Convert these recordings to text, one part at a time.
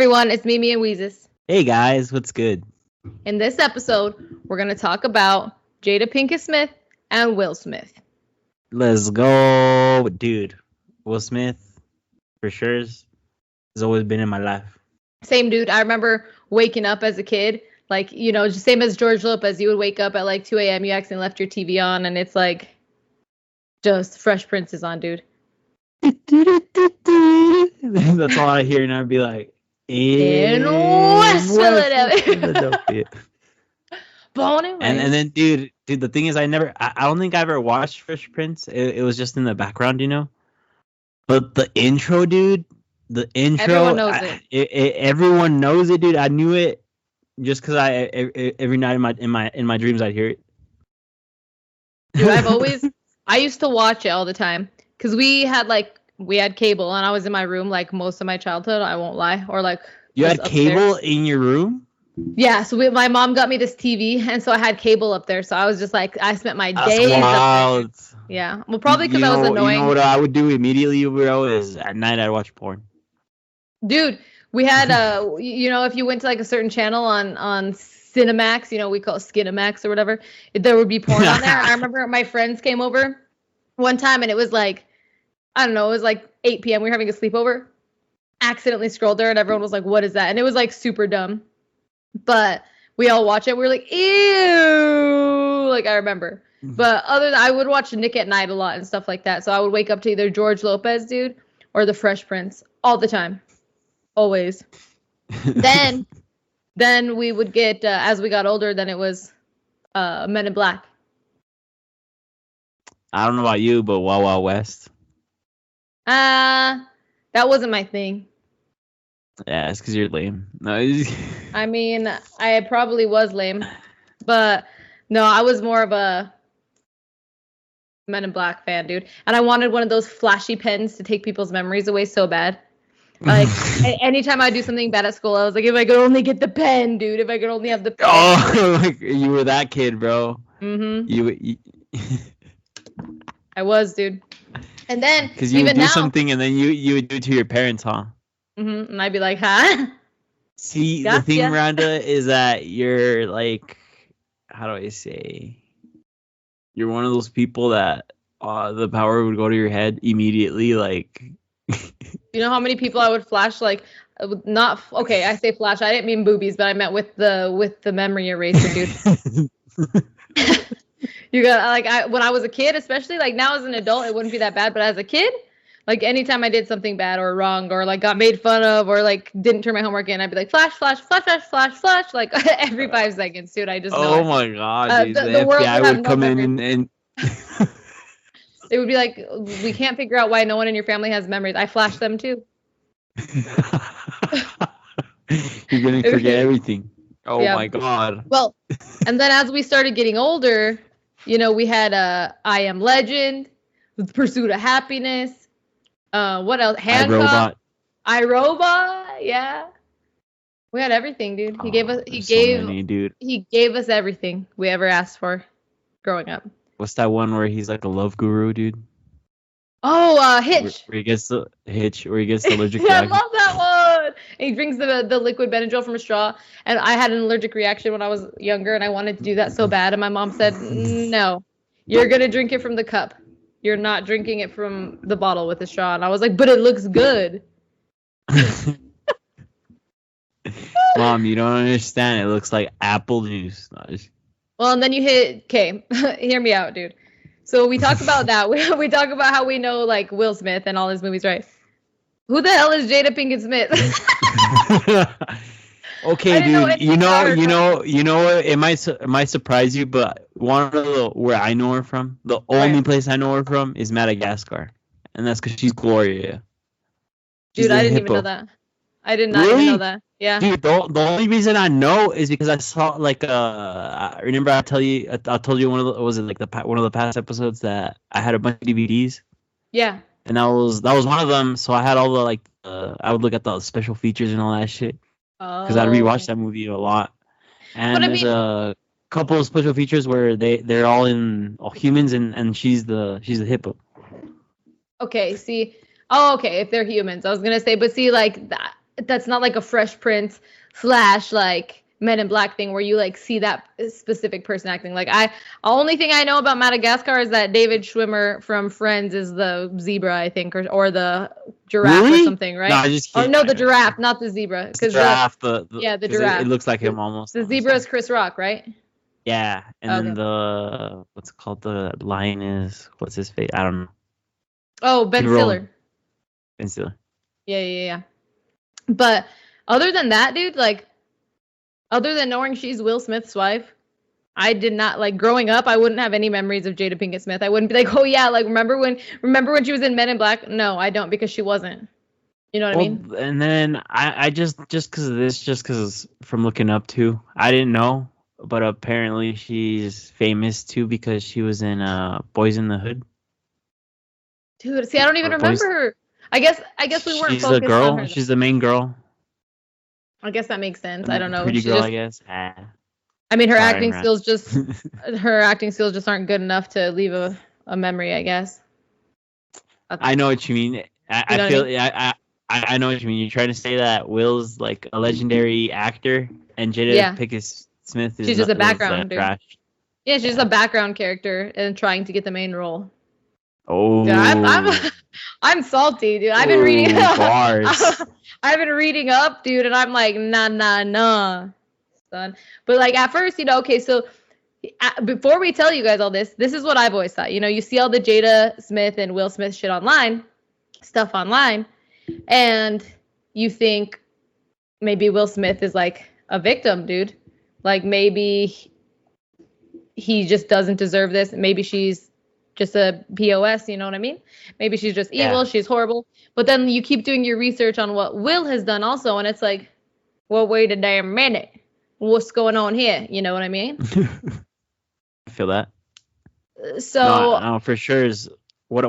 everyone, it's Mimi and Weezus. Hey guys, what's good? In this episode, we're going to talk about Jada Pinkett Smith and Will Smith. Let's go, dude. Will Smith, for sure, has always been in my life. Same dude. I remember waking up as a kid, like, you know, just same as George Lopez. You would wake up at like 2 a.m., you accidentally left your TV on, and it's like, just Fresh Prince is on, dude. That's all I hear, and I'd be like, in West Philadelphia. And then, dude, the thing is, I don't think I ever watched Fresh Prince. It was just in the background, you know. But the intro, dude, everyone knows it. Everyone knows it, dude. I knew it just because every night in my dreams I'd hear it. Dude, I used to watch it all the time because we had cable, and I was in my room like most of my childhood. I won't lie, or like you had cable in your room. Yeah, so my mom got me this TV, and so I had cable up there. So I was just like, I spent my That's days wild. up there. Yeah, well, probably because I was annoying. You know what I would do immediately, bro? Is at night I'd watch porn. Dude, we had you know, if you went to like a certain channel on Cinemax, you know, we call it Skinemax or whatever, there would be porn on there. I remember my friends came over one time, and it was like, I don't know, it was like 8 p.m. We were having a sleepover. Accidentally scrolled there, and everyone was like, "What is that?" And it was like super dumb. But we all watch it. We were like, ew. Like, I remember. But I would watch Nick at Night a lot and stuff like that. So I would wake up to either George Lopez, dude, or the Fresh Prince all the time. Always. Then we would get, as we got older, then it was Men in Black. I don't know about you, but Wild Wild West. That wasn't my thing. Yeah, it's because you're lame. No, I mean, I probably was lame, but no, I was more of a Men in Black fan, dude. And I wanted one of those flashy pens to take people's memories away so bad. Like, anytime I do something bad at school, I was like, if I could only get the pen, dude. If I could only have the pen. Oh, like you were that kid, bro. Mm-hmm. You I was, dude. And then because you would do something, and then you would do it to your parents, huh? Mm-hmm. And I'd be like, huh? See, gotcha. The thing, Miranda, is that you're like, how do I say? You're one of those people that the power would go to your head immediately, like. You know how many people I would flash? Like, okay, I say flash. I didn't mean boobies, but I meant with the memory eraser, dude. You got like when I was a kid, especially like now as an adult, it wouldn't be that bad, but as a kid. Like, anytime I did something bad or wrong or, like, got made fun of or, like, didn't turn my homework in, I'd be like, flash, flash, flash, flash, flash, flash, like, every 5 seconds, dude. I just know Oh, my God, dude. The FBI would come in and... It would be like, we can't figure out why no one in your family has memories. I flash them, too. You're going to forget everything. Oh, yeah. My God. Well, and then as we started getting older, you know, we had I Am Legend, The Pursuit of Happiness. What else? Hancock. iRobot. Yeah. We had everything, dude. He gave us everything we ever asked for growing up. What's that one where he's like a love guru, dude? Oh, Hitch. Where he gets the allergic reaction. I love reaction. that one. And he drinks the liquid Benadryl from a straw. And I had an allergic reaction when I was younger, and I wanted to do that so bad. And my mom said, no, you're going to drink it from the cup. You're not drinking it from the bottle with a straw. And I was like, but it looks good. Mom, you don't understand. It looks like apple juice. Well, and then you okay, hear me out, dude. So we talk about that. We talk about how we know, like, Will Smith and all his movies, right? Who the hell is Jada Pinkett Smith? Okay, dude. You know what? It might surprise you, but where I know her from, the only place I know her from is Madagascar, and that's because she's Gloria. Dude, I didn't even know that. I did not even know that. Yeah. Dude, the only reason I know is because I saw like remember I told you one of the past episodes that I had a bunch of DVDs. Yeah. And that was one of them. So I had all the I would look at the special features and all that shit. Because I'd rewatch that movie a lot. And there's a couple of special features where they're all humans and she's the hippo. Okay, see. Oh, okay, if they're humans. I was going to say, but see, like, that's not like a Fresh Prince / like Men in Black thing where you like see that specific person acting. Like only thing I know about Madagascar is that David Schwimmer from Friends is the zebra, I think, or the giraffe Really? or something, right? No, I just Or can't. no, the giraffe, not the zebra. It's the Because giraffe. yeah, the 'cause giraffe. It looks like him almost. The zebra is Chris Rock, right? Yeah, and Okay. then the what's it called? The lion is what's his face? I don't know. Oh, Ben Stiller. Ben Stiller. Yeah. But other than that, dude, like, other than knowing she's Will Smith's wife, I did not like growing up. I wouldn't have any memories of Jada Pinkett Smith. I wouldn't be like, oh yeah, like remember when she was in Men in Black? No, I don't, because she wasn't. You know what I mean? And then I just because from looking up to, I didn't know, but apparently she's famous too because she was in Boys in the Hood. Dude, see, I don't even remember her. I guess we weren't She's focused the girl. on her. She's the main girl. I guess that makes sense. I don't know. Pretty girl, I guess. Ah. I mean, her acting skills just aren't good enough to leave a memory, I guess. I know what you mean. I feel I know what you mean. You're trying to say that Will's like a legendary actor and Jada Pinkett Smith is just a background dude. Trash. Yeah, she's just a background character and trying to get the main role. Oh, dude, I'm salty, dude. I've been reading bars. I've been reading up, dude, and I'm like, nah, son. But like at first, okay, so before we tell you guys all this is what I've always thought. You see all the Jada Smith and Will Smith stuff online, and you think maybe Will Smith is like a victim, dude. Like maybe he just doesn't deserve this. Maybe she's just a POS, you know what I mean? Maybe she's just evil, she's horrible. But then you keep doing your research on what Will has done also, and it's like, well, wait a damn minute. What's going on here? You know what I mean? I feel that. So no, for sure is what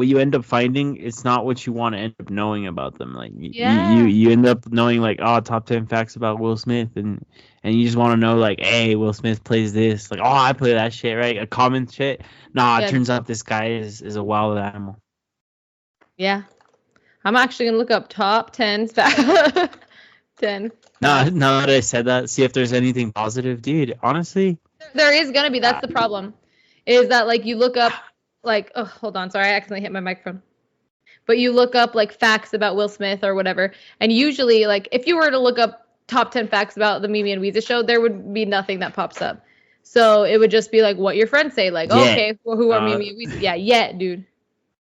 you end up finding. It's not what you want to end up knowing about them. Like you end up knowing like top 10 facts about Will Smith, and you just want to know like, hey, Will Smith plays this. Like, I play that shit, right? A common shit. It turns out this guy is a wild animal. Yeah. I'm actually gonna look up top 10 10. Now that I said that, see if there's anything positive, dude. Honestly, there is gonna be. That's the problem. Is that like you look up like hold on, sorry, I accidentally hit my microphone. But you look up like facts about Will Smith or whatever, and usually like if you were to look up top 10 facts about the Mimi and Weezy show, there would be nothing that pops up. So it would just be like what your friends say, like, okay, well, who are Mimi and Weezy? Yeah, dude.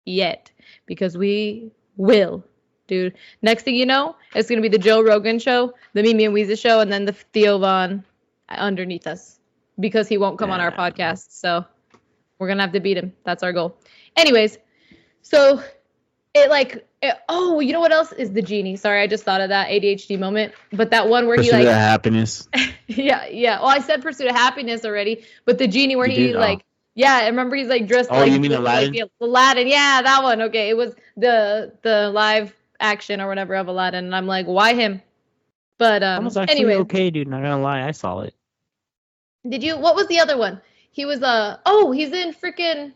Yet. Because we will, dude. Next thing you know, it's going to be the Joe Rogan show, the Mimi and Weezy show, and then the Theo Von underneath us. Because he won't come on our podcast. So we're going to have to beat him. That's our goal. Anyways, so you know what else is the genie? Sorry, I just thought of that ADHD moment. But that one where Pursuit of Happiness. Yeah. Well, I said Pursuit of Happiness already. But the genie where I remember he's like dressed like. Oh, you mean Aladdin? Like, Aladdin, yeah, that one. Okay, it was the live action or whatever of Aladdin, and I'm like, why him? But was actually anyway, okay, dude. Not gonna lie, I saw it. Did you? What was the other one? He was he's in freaking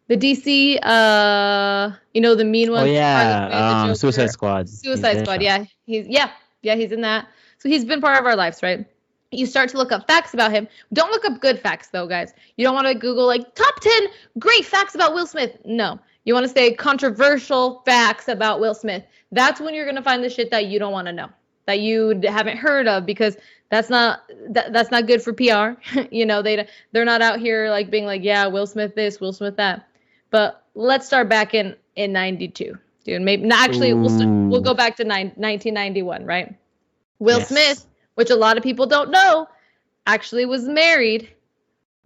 the DC the mean one. Oh yeah, Suicide Squad. Suicide Squad. Yeah, he's in that. So he's been part of our lives, right? You start to look up facts about him. Don't look up good facts, though, guys. You don't want to Google, like, top 10 great facts about Will Smith. No. You want to say controversial facts about Will Smith. That's when you're going to find the shit that you don't want to know, that you haven't heard of, because that's not good for PR. They're not out here, like, being like, yeah, Will Smith this, Will Smith that. But let's start back in 92. Dude, maybe actually we'll go back to 1991, right? Will Smith, which a lot of people don't know, actually was married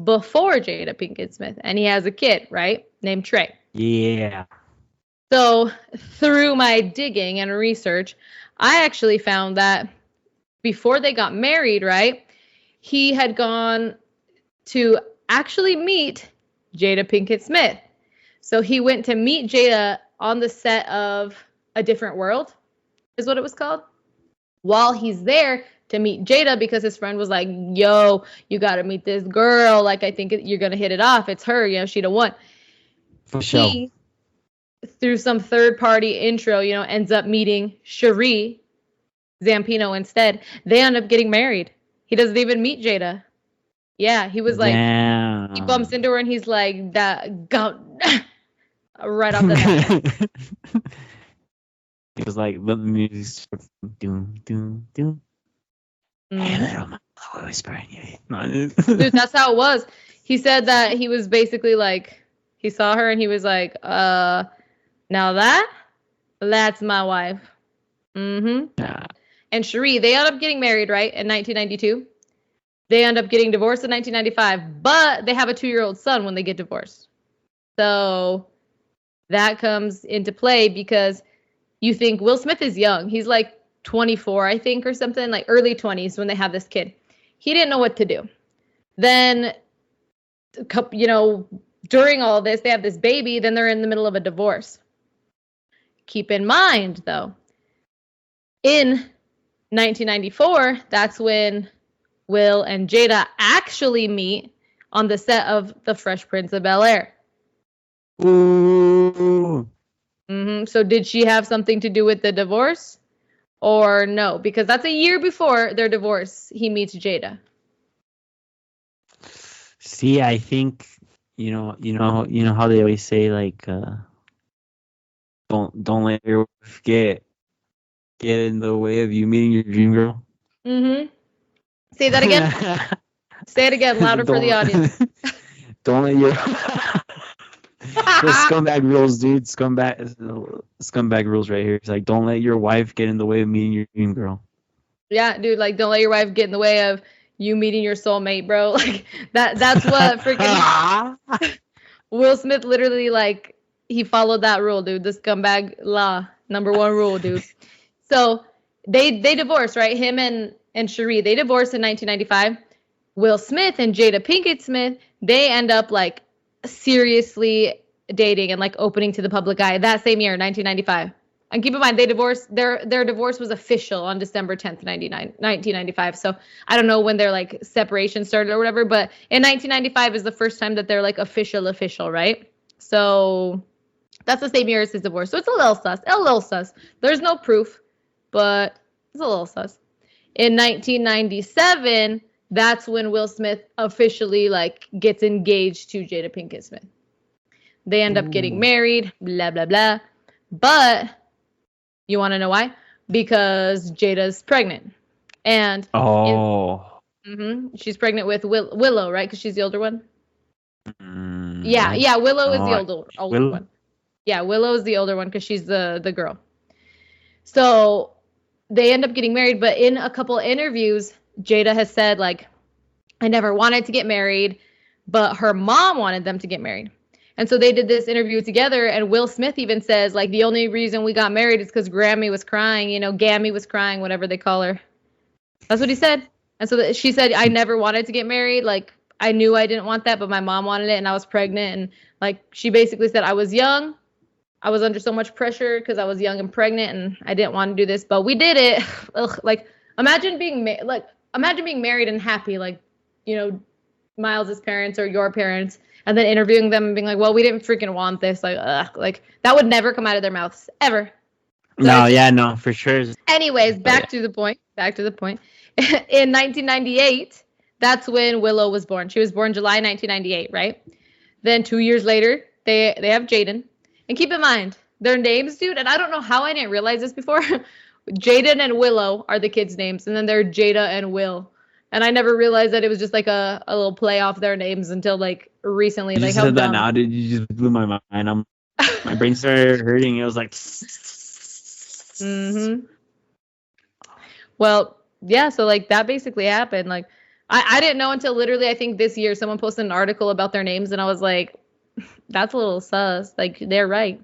before Jada Pinkett Smith. And he has a kid, right? Named Trey. Yeah. So through my digging and research, I actually found that before they got married, right, he had gone to actually meet Jada Pinkett Smith. So he went to meet Jada on the set of A Different World, is what it was called. While he's there to meet Jada, because his friend was like, yo, you got to meet this girl. Like, I think you're going to hit it off. It's her. She the one. For sure. through some third-party intro, ends up meeting Cherie Zampino instead. They end up getting married. He doesn't even meet Jada. Yeah, he was like, he bumps into her and he's like, that go right off the bat. He was like, the music's doom, doom, doom. Hey, little whispering you. Dude, that's how it was. He said that he was basically like, he saw her and he was like, now that's my wife. Yeah. And Cherie, they end up getting married, right, in 1992. They end up getting divorced in 1995, but they have a 2-year-old son when they get divorced. So that comes into play because you think Will Smith is young. He's like 24, I think, or something, like early 20s when they have this kid. He didn't know what to do. Then, during all of this, they have this baby. Then they're in the middle of a divorce. Keep in mind, though, in 1994, that's when Will and Jada actually meet on the set of The Fresh Prince of Bel-Air. Ooh. So did she have something to do with the divorce or no? Because that's a year before their divorce. He meets Jada. See, I think you know how they always say like don't let your wife get in the way of you meeting your dream girl. Say that again. Say it again, louder for the audience. Don't let your the scumbag rules, dude. Scumbag rules right here. It's like, don't let your wife get in the way of meeting your dream girl. Yeah, dude. Like, don't let your wife get in the way of you meeting your soulmate, bro. Like that's what freaking Will Smith literally, like, he followed that rule, dude. The scumbag law, number 1 rule, dude. So they divorced, right? Him and Cherie, they divorced in 1995. Will Smith and Jada Pinkett Smith, they end up like seriously dating and like opening to the public eye that same year, 1995. And keep in mind, they divorced. Their divorce was official on December 10th, 1995. So I don't know when their like separation started or whatever, but in 1995 is the first time that they're like official, right? So that's the same year as his divorce. So it's a little sus. There's no proof, but it's a little sus. In 1997, that's when Will Smith officially like gets engaged to Jada Pinkett Smith. They end up getting married, blah, blah, blah. But you want to know why? Because Jada's pregnant. And she's pregnant with Willow, right? Because she's the older one. Yeah, Willow is the older one. Yeah, Willow is the older one because she's the girl. So they end up getting married, but in a couple interviews, Jada has said, like, I never wanted to get married, but her mom wanted them to get married. And so they did this interview together, and Will Smith even says, like, the only reason we got married is because Grammy was crying, Gammy was crying, whatever they call her. That's what he said. And so she said, I never wanted to get married. Like, I knew I didn't want that, but my mom wanted it, and I was pregnant. And, like, she basically said, I was young. I was under so much pressure because I was young and pregnant, and I didn't want to do this, but we did it. Ugh, like, imagine being married and happy, like, Miles's parents or your parents, and then interviewing them and being like, well, we didn't freaking want this. Like, ugh, like that would never come out of their mouths ever. So no, for sure. Anyways, back to the point. In 1998, that's when Willow was born. She was born July 1998, right? Then 2 years later, they have Jaden. And keep in mind, their names, dude, and I don't know how I didn't realize this before. Jaden and Willow are the kids' names, and then they're Jada and Will. And I never realized that it was just like a little play off their names until like recently. You like said that now, dude. You just blew my mind. My brain started hurting. It was like. Well, yeah. So like that basically happened. Like I didn't know until literally I think this year someone posted an article about their names, and I was like, that's a little sus. Like they're right.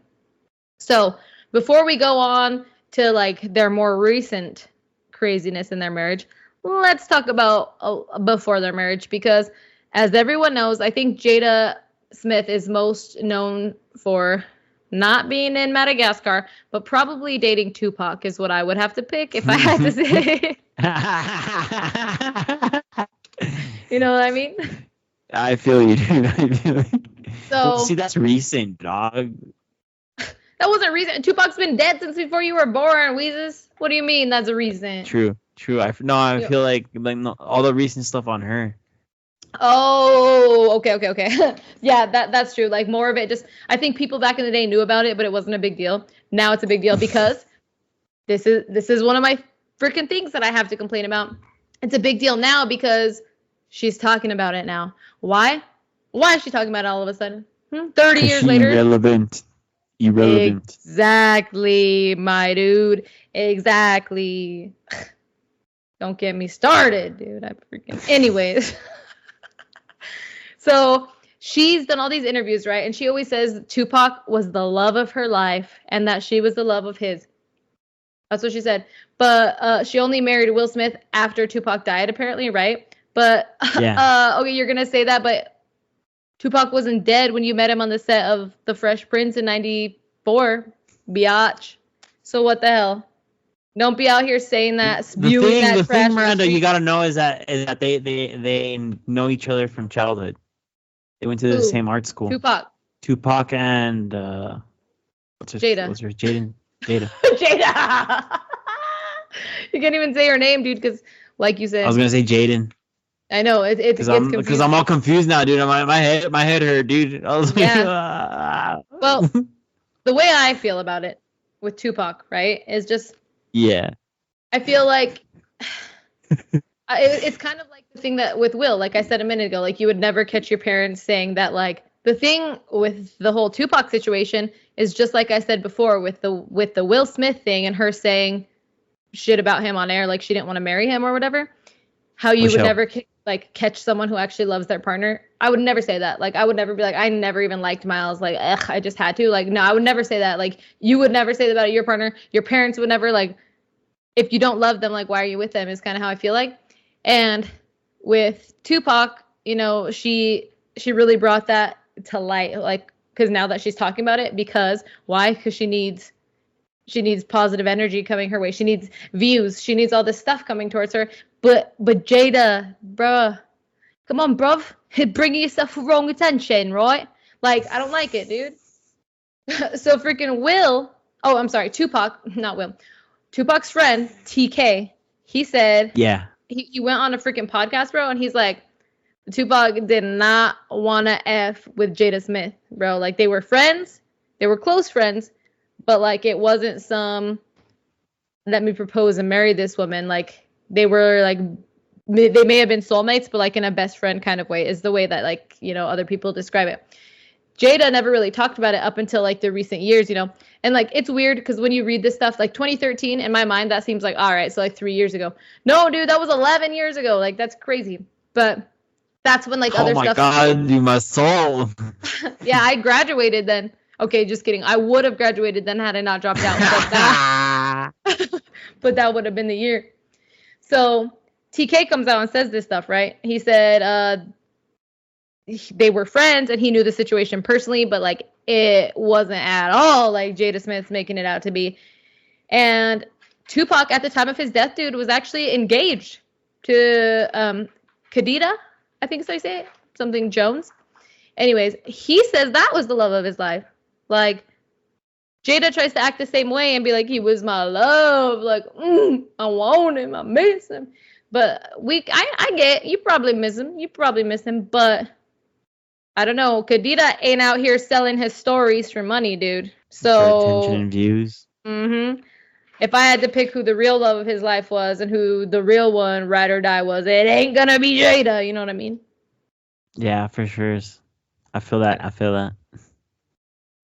So before we go on to like their more recent craziness in their marriage, let's talk about before their marriage, because as everyone knows, I think Jada Smith is most known for not being in Madagascar, but probably dating Tupac is what I would have to pick if I had to say. You know what I mean? I feel you, dude. So see, that's recent, dog. That wasn't a reason. Tupac's been dead since before you were born, Weezus. What do you mean that's a reason? True. I feel like no, all the recent stuff on her. Oh, okay. Yeah, that's true. Like more of it just I think people back in the day knew about it, but it wasn't a big deal. Now it's a big deal because this is one of my freaking things that I have to complain about. It's a big deal now because she's talking about it now. Why? Why is she talking about it all of a sudden? 30 years later. Irrelevant. Exactly, my dude. Exactly. Don't get me started, dude. Anyways. So she's done all these interviews, right? And she always says Tupac was the love of her life and that she was the love of his. That's what she said. But she only married Will Smith after Tupac died, apparently, right? But yeah. Okay, you're gonna say that, but Tupac wasn't dead when you met him on the set of The Fresh Prince in '94, biatch. So what the hell? Don't be out here saying that, spewing that trash. The thing, Miranda, you gotta know is that they know each other from childhood. They went to the same art school. Tupac and Jada. What's her Jada. Jada. You can't even say her name, dude, because like you said. I was gonna say Jaden. I know it gets confusing. Because I'm all confused now, dude. My head hurt, dude. I was Well, the way I feel about it with Tupac, right, is just. Yeah. I feel like it's kind of like the thing that with Will, like I said a minute ago, like you would never catch your parents saying that, like the thing with the whole Tupac situation is just like I said before with the Will Smith thing and her saying shit about him on air, like she didn't want to marry him or whatever. How you would never catch someone who actually loves their partner. I would never say that. Like I would never be like, I never even liked Miles. Like, I just had to. Like, no, I would never say that. Like you would never say that about your partner. Your parents would never like. If you don't love them, like, why are you with them is kind of how I feel like. And with Tupac, you know, she really brought that to light, like, because now that she's talking about it, because why? Because she needs positive energy coming her way. She needs views. She needs all this stuff coming towards her. But Jada, bruh, come on, bruv, bringing yourself for wrong attention, right? Like, I don't like it, dude. So freaking Tupac, not Will. Tupac's friend, TK, he said, he went on a freaking podcast, bro, and he's like, Tupac did not want to F with Jada Smith, bro. Like, they were friends. They were close friends. But, like, it wasn't some, let me propose and marry this woman. Like, they were, like, they may have been soulmates, but, like, in a best friend kind of way is the way that, like, you know, other people describe it. Jada never really talked about it up until like the recent years, you know, and like it's weird because when you read this stuff, like 2013 in my mind, that seems like all right, so like 3 years ago. No, dude, that was 11 years ago. Like that's crazy. But that's when like other stuff. Oh my God, you my soul. Yeah, I graduated then. Okay, just kidding. I would have graduated then had I not dropped out. But that would have been the year. So TK comes out and says this stuff, right? He said, they were friends and he knew the situation personally, but like it wasn't at all like Jada Smith's making it out to be. And Tupac at the time of his death, dude, was actually engaged to Khadija, I think so you say it, something Jones. Anyways, he says that was the love of his life. Like Jada tries to act the same way and be like, he was my love. Like, I want him, I miss him. But I get, you probably miss him, but I don't know. Khadija ain't out here selling his stories for money, dude. So for attention and views. If I had to pick who the real love of his life was and who the real one, ride or die, was, it ain't gonna be Jada. You know what I mean? Yeah, for sure. I feel that.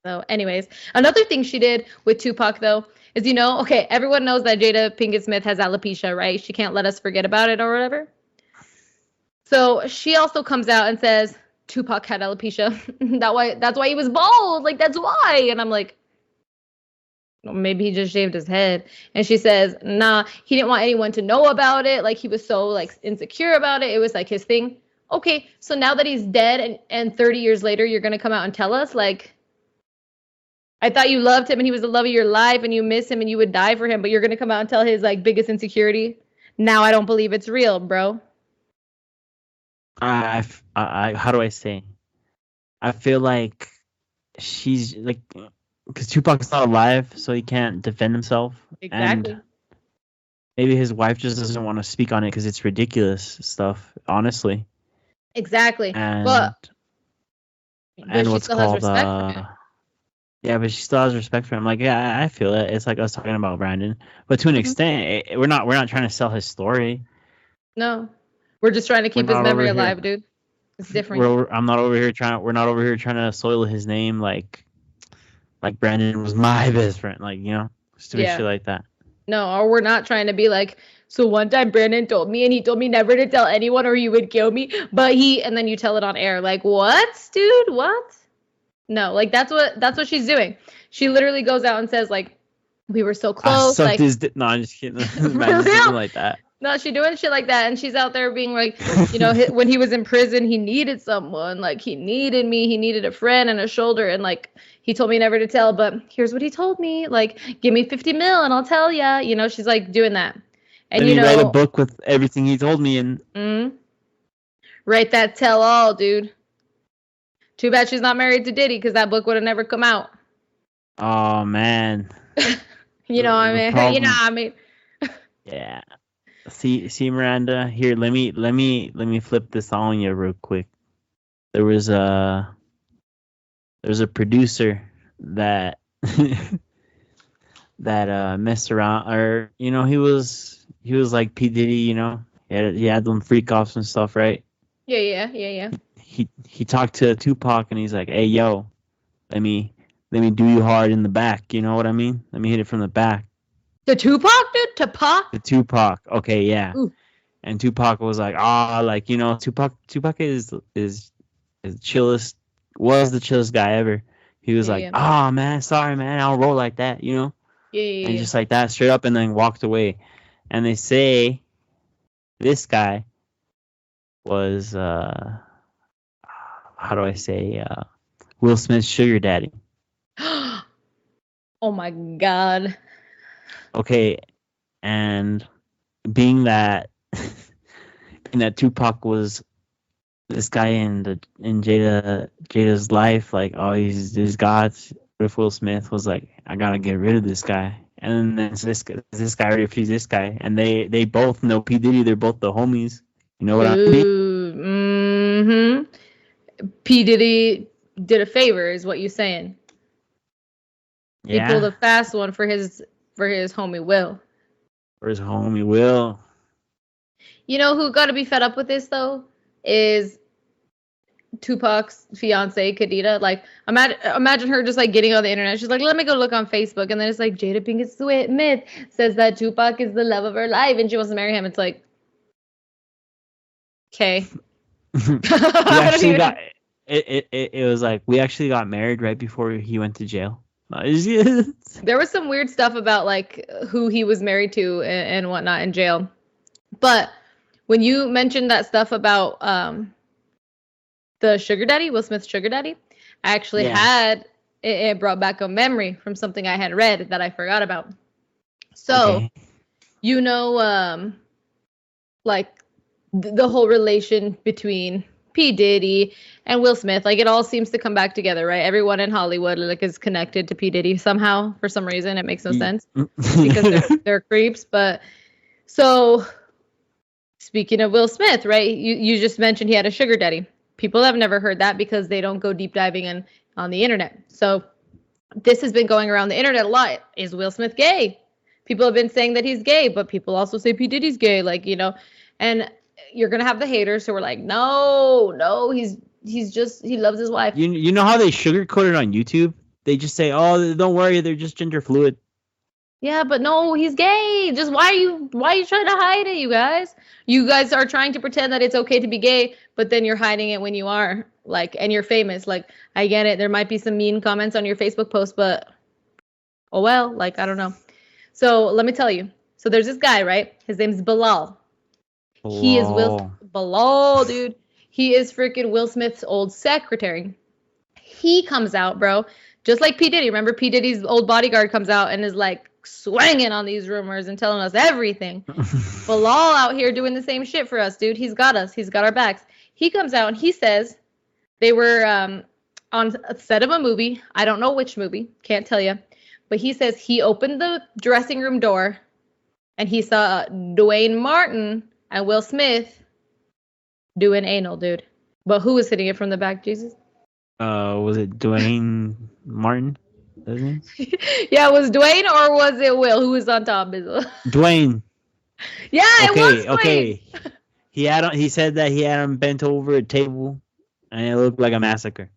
So, anyways, another thing she did with Tupac though is, you know, okay, everyone knows that Jada Pinkett Smith has alopecia, right? She can't let us forget about it or whatever. So she also comes out and says Tupac had alopecia. That's why he was bald. Like, that's why. And I'm like, maybe he just shaved his head. And she says, nah, he didn't want anyone to know about it. Like, he was so, like, insecure about it. It was, like, his thing. Okay, so now that he's dead and 30 years later, you're going to come out and tell us, like, I thought you loved him and he was the love of your life and you miss him and you would die for him, but you're going to come out and tell his, like, biggest insecurity? Now I don't believe it's real, bro. How do I say? I feel like she's like, because Tupac's not alive, so he can't defend himself. Exactly. And maybe his wife just doesn't want to speak on it because it's ridiculous stuff, honestly. Exactly. And But she what's still has called respect for him. yeah, but she still has respect for him. Like, yeah, I feel it. It's like us talking about Brandon, but to an extent, we're not trying to sell his story. No, we're just trying to keep his memory alive, dude. It's different. We're not over here trying to soil his name like Brandon was my best friend, like, you know, stupid shit like that. No, or we're not trying to be like, so one time Brandon told me and he told me never to tell anyone or he would kill me, but and then you tell it on air. Like, what, dude? What? No, like that's what she's doing. She literally goes out and says like, we were so close. No, I'm just kidding. For real? Like that. No, she's doing shit like that, and she's out there being like, you know, when he was in prison, he needed someone. Like, he needed me. He needed a friend and a shoulder, and like, he told me never to tell, but here's what he told me. Like, give me 50 mil and I'll tell ya. You know, she's like doing that. And you know, write a book with everything he told me and write that tell all, dude. Too bad she's not married to Diddy, because that book would have never come out. Oh man. You know what I mean? You know what I mean? Yeah. See, Miranda. Here, let me flip this on you real quick. There was a producer that that messed around, or you know, he was like P Diddy. You know, he had them freak offs and stuff, right? Yeah. He talked to Tupac and he's like, "Hey, yo, let me do you hard in the back." You know what I mean? Let me hit it from the back. The Tupac, dude? Tupac? The Tupac. Okay, yeah. Ooh. And Tupac was like, like, you know, Tupac is the chillest, was the chillest guy ever. He was like, man, sorry, man, I don't roll like that, you know? Yeah. And just like that, straight up, and then walked away. And they say this guy was, how do I say, Will Smith's sugar daddy. Oh my God. Okay, and being that Tupac was this guy in Jada's life, like, oh, he's God's. If Will Smith was like, I gotta get rid of this guy, and then this guy refused this guy, and they both know P Diddy. They're both the homies. You know what I mean? P Diddy did a favor, is what you're saying. Yeah. He pulled a fast one for his homie Will. For his homie Will. You know who got to be fed up with this though is Tupac's fiance Khadija. Like, imagine her just like getting on the internet. She's like, let me go look on Facebook, and then it's like Jada Pinkett Smith says that Tupac is the love of her life and she wants to marry him. It's like, okay. It was like, we actually got married right before he went to jail. There was some weird stuff about like who he was married to and whatnot in jail. But when you mentioned that stuff about the sugar daddy, Will Smith's sugar daddy, I actually had it brought back a memory from something I had read that I forgot about. So, you know, like the whole relation between P. Diddy and Will Smith, like it all seems to come back together, right? Everyone in Hollywood like is connected to P. Diddy somehow for some reason. It makes no sense because they're creeps. But so speaking of Will Smith, right? You just mentioned he had a sugar daddy. People have never heard that because they don't go deep diving on the internet. So this has been going around the internet a lot. Is Will Smith gay? People have been saying that he's gay, but people also say P. Diddy's gay, like, you know, and you're gonna have the haters who are like, no, he loves his wife. You know how they sugarcoat it on YouTube? They just say, oh, don't worry, they're just gender fluid. Yeah, but no, he's gay. Just why are you trying to hide it, you guys? You guys are trying to pretend that it's okay to be gay, but then you're hiding it when you are, like, and you're famous. Like, I get it. There might be some mean comments on your Facebook post, but oh well, like, I don't know. So let me tell you. So there's this guy, right? His name's Bilal. He is Bilal, dude. He is freaking Will Smith's old secretary. He comes out, bro, just like P. Diddy. Remember, P. Diddy's old bodyguard comes out and is like swanging on these rumors and telling us everything. Bilal out here doing the same shit for us, dude. He's got us. He's got our backs. He comes out and he says they were on a set of a movie. I don't know which movie, can't tell you, but he says he opened the dressing room door and he saw Dwayne Martin and Will Smith doing anal, dude. But who was hitting it from the back, Jesus? Was it Dwayne Martin? Isn't it? Yeah, was Dwayne or was it Will? Who was on top? Dwayne. Yeah, it was Dwayne. Okay. He said that he had him bent over a table, and it looked like a massacre.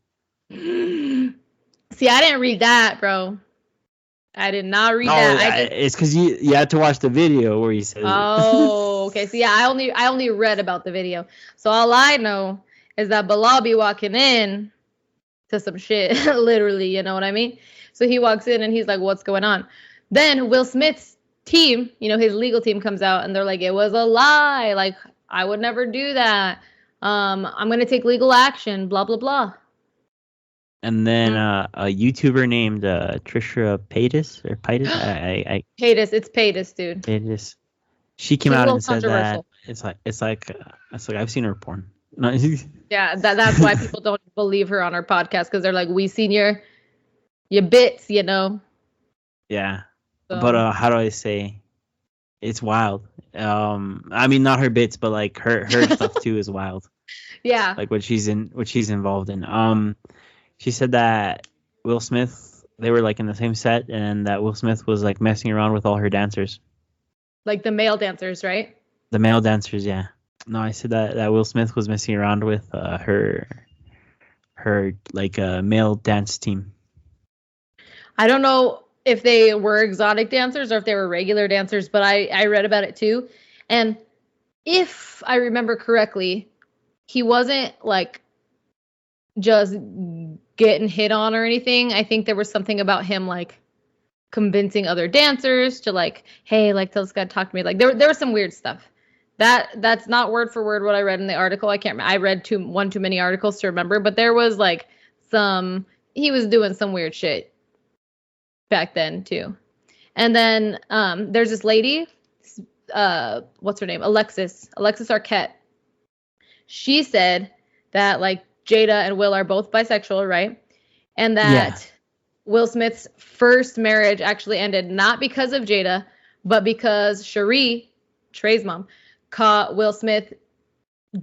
See, I didn't read that, bro. I did not read that. It's because you had to watch the video where he says Oh, okay. So yeah, I only read about the video. So all I know is that Bilal be walking in to some shit, literally, you know what I mean? So he walks in and he's like, what's going on? Then Will Smith's team, his legal team comes out and they're like, it was a lie. Like, I would never do that. I'm going to take legal action, blah, blah, blah. And then a YouTuber named Trisha Paytas or Paytas. Paytas, it's Paytas, dude. Paytas. She came out and said that it's like I've seen her porn. Yeah, that's why people don't believe her on her podcast because they're like, we seen your bits, Yeah. So. But how do I say? It's wild. I mean, not her bits, but like her stuff too is wild. Yeah. Like what she's involved in. She said that Will Smith, they were like in the same set, and that Will Smith was like messing around with all her dancers. Like the male dancers, right? The male dancers, yeah. No, I said that Will Smith was messing around with her like male dance team. I don't know if they were exotic dancers or if they were regular dancers, but I read about it too. And if I remember correctly, he wasn't like just getting hit on or anything. I think there was something about him like convincing other dancers to like, hey, like tell this guy to talk to me. Like there was some weird stuff. That's not word for word what I read in the article. I can't remember. I read one too many articles to remember, but there was like he was doing some weird shit back then too. And then there's this lady, what's her name? Alexis Arquette. She said that like Jada and Will are both bisexual, right? And that Will Smith's first marriage actually ended not because of Jada, but because Cherie, Trey's mom, caught Will Smith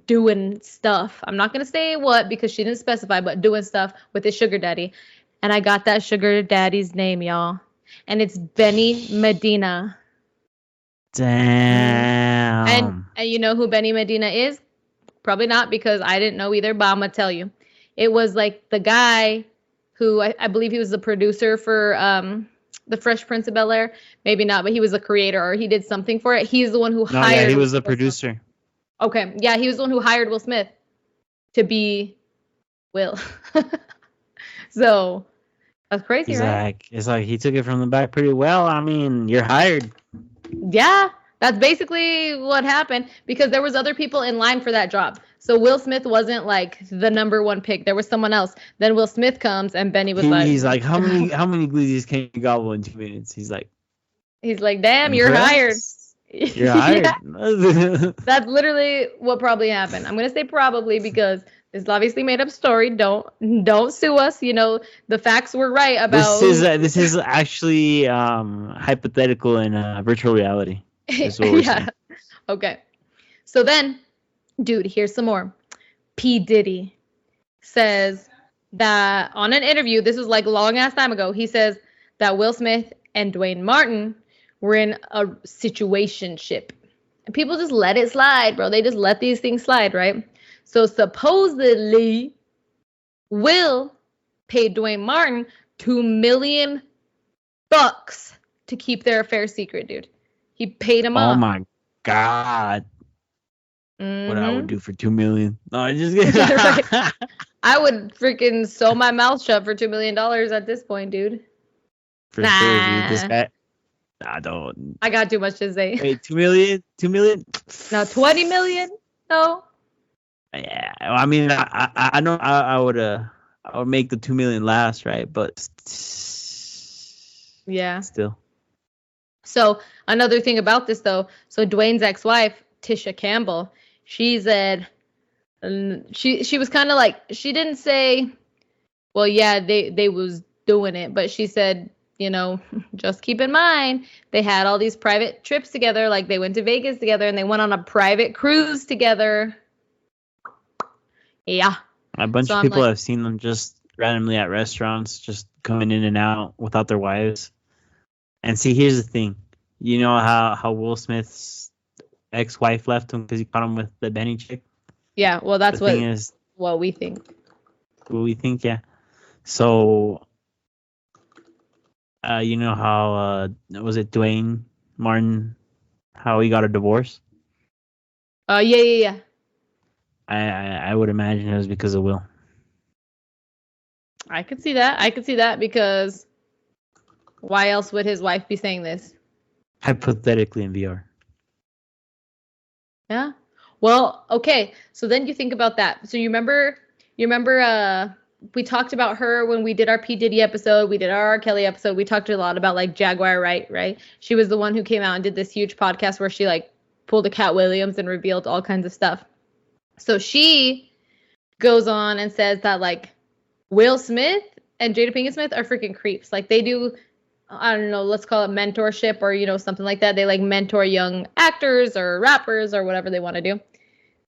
doing stuff. I'm not going to say what because she didn't specify, but doing stuff with his sugar daddy. And I got that sugar daddy's name, y'all. And it's Benny Medina. Damn. And you know who Benny Medina is? Probably not because I didn't know either, but I'm going to tell you. It was like the guy who I believe he was the producer for The Fresh Prince of Bel-Air. Maybe not, but he was a creator or he did something for it. He's the one who hired. Yeah, he was the producer. Okay. Yeah, he was the one who hired Will Smith to be Will. So that's crazy, right? It's like he took it from the back pretty well. I mean, you're hired. Yeah, that's basically what happened because there was other people in line for that job. So Will Smith wasn't like the number one pick. There was someone else. Then Will Smith comes and Benny was he's like, how many glizzies can you gobble in 2 minutes? He's like, damn, you're hired. You're hired. That's literally what probably happened. I'm gonna say probably because it's obviously made up story. Don't sue us. The facts were right about. This is actually hypothetical in virtual reality. Is what we're saying. Okay. So then, dude, here's some more. P. Diddy says that on an interview, this was like long ass time ago, he says that Will Smith and Dwayne Martin were in a situationship. And people just let it slide, bro. They just let these things slide, right? So supposedly, Will paid Dwayne Martin $2 million to keep their affair secret, dude. He paid him off. Oh my God. Mm-hmm. What I would do for $2 million. No, I just get I would freaking sew my mouth shut for $2 million at this point, dude. For sure, dude. This guy. I don't. I got too much to say. Wait, $2 million? $2 million? No, $20 million? No. Yeah, I mean, I know I would make the $2 million last, right? But yeah, still. So another thing about this though, so Dwayne's ex-wife Tisha Campbell, she said she was kind of like she didn't say Well, yeah, they was doing it, but she said, you know, just keep in mind they had all these private trips together. Like they went to Vegas together and they went on a private cruise together. Yeah. A bunch So of I'm people like, have seen them just randomly at restaurants, just coming in and out without their wives. And see, here's the thing. You know how Will Smith's ex-wife left him because he caught him with the Benny chick? yeah, well, The that's thing is, what we think. what we think, yeah. So, you know how, was it Dwayne Martin, how he got a divorce? Yeah. I would imagine it was because of Will. I could see that. I could see that because why else would his wife be saying this? Hypothetically in VR. Yeah. Well, okay. So then you think about that. So you remember we talked about her when we did our P. Diddy episode, we did our R. Kelly episode. We talked a lot about like Jaguar Wright, right? She was the one who came out and did this huge podcast where she like pulled a Cat Williams and revealed all kinds of stuff. So she goes on and says that like Will Smith and Jada Pinkett Smith are freaking creeps. Like they do, I don't know, let's call it mentorship or, you know, something like that. They like mentor young actors or rappers or whatever they want to do.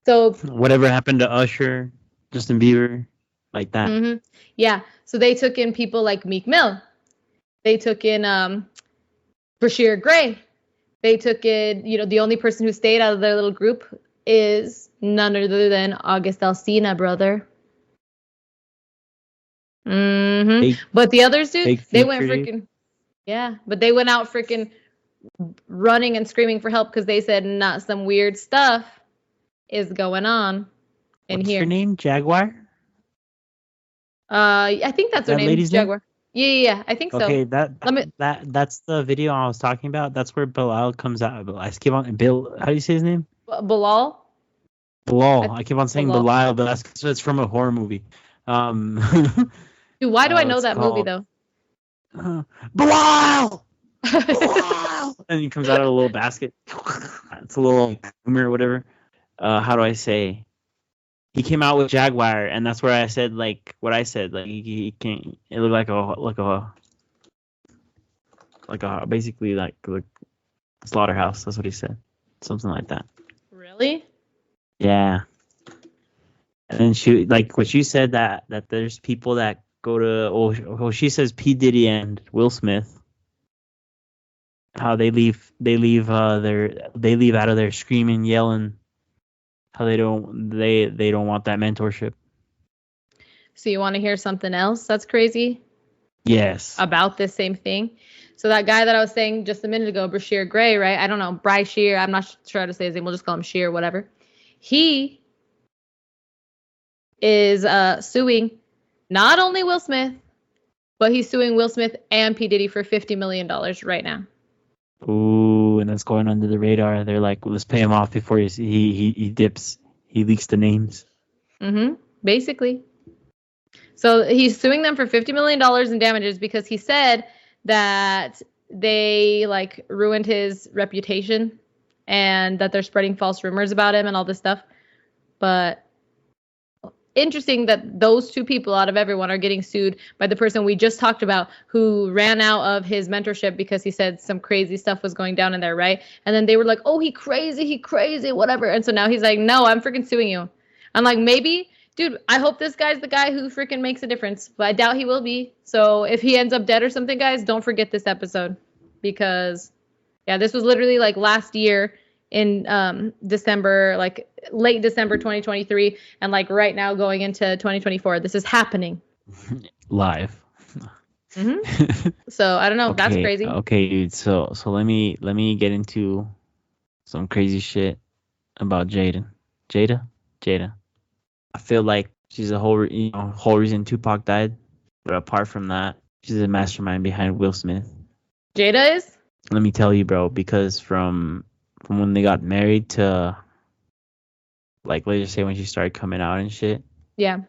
So, Whatever happened to Usher, Justin Bieber, like that. Yeah. So they took in people like Meek Mill. They took in Brashear Gray. They took in, you know, the only person who stayed out of their little group is none other than August Alsina, brother. Fake, But the others, dude, fake they went future, dude. freaking, yeah, but they went out freaking running and screaming for help because they said not some weird stuff is going on in What's here. her name? Jaguar? I think that's her That name, lady's name? Jaguar. Yeah, I think so. Okay, Let me. that's the video I was talking about. That's where Bilal comes out. I keep on Bill. How do you say his name? Bilal. Bilal. I keep on saying Bilal. Bilal, but that's 'cause it's from a horror movie. Dude, why do I know It's that movie called though? Bilal. Bilal! And he comes out of a little basket. It's a little humor or whatever. How do I say? He came out with Jaguar, and that's where I said like what I said. Like he can't. It looked like a basically like slaughterhouse. That's what he said. Something like that. Really? Yeah. And then she like what she said that there's people that go to she says P. Diddy and Will Smith. How they leave out of there screaming, yelling. How they don't want that mentorship. So you want to hear something else that's crazy? Yes. About this same thing. So that guy that I was saying just a minute ago, Brashear Gray, right? I don't know, Bry Shear. I'm not sure how to say his name. We'll just call him Shear, whatever. He is suing not only Will Smith, but he's suing Will Smith and P. Diddy for $50 million right now. Ooh, and that's going under the radar. They're like, let's pay him off before he dips. He leaks the names. Basically. So he's suing them for $50 million in damages because he said that they like ruined his reputation and that they're spreading false rumors about him and all this stuff. But interesting that those two people out of everyone are getting sued by the person we just talked about who ran out of his mentorship because he said some crazy stuff was going down in there, right? And then they were like, oh, he crazy, whatever. And so now he's like, no, I'm freaking suing you. I'm like, maybe, dude, I hope this guy's the guy who freaking makes a difference, but I doubt he will be. So if he ends up dead or something, guys, don't forget this episode because, yeah, this was literally like last year in December, like late December 2023, and like right now going into 2024. This is happening live. So I don't know. That's crazy. Okay, dude. So let me get into some crazy shit about Jada. I feel like she's a whole reason Tupac died. But apart from that, she's a mastermind behind Will Smith. Jada is? Let me tell you, bro. Because from when they got married to, like, let's just say when she started coming out and shit. Yeah.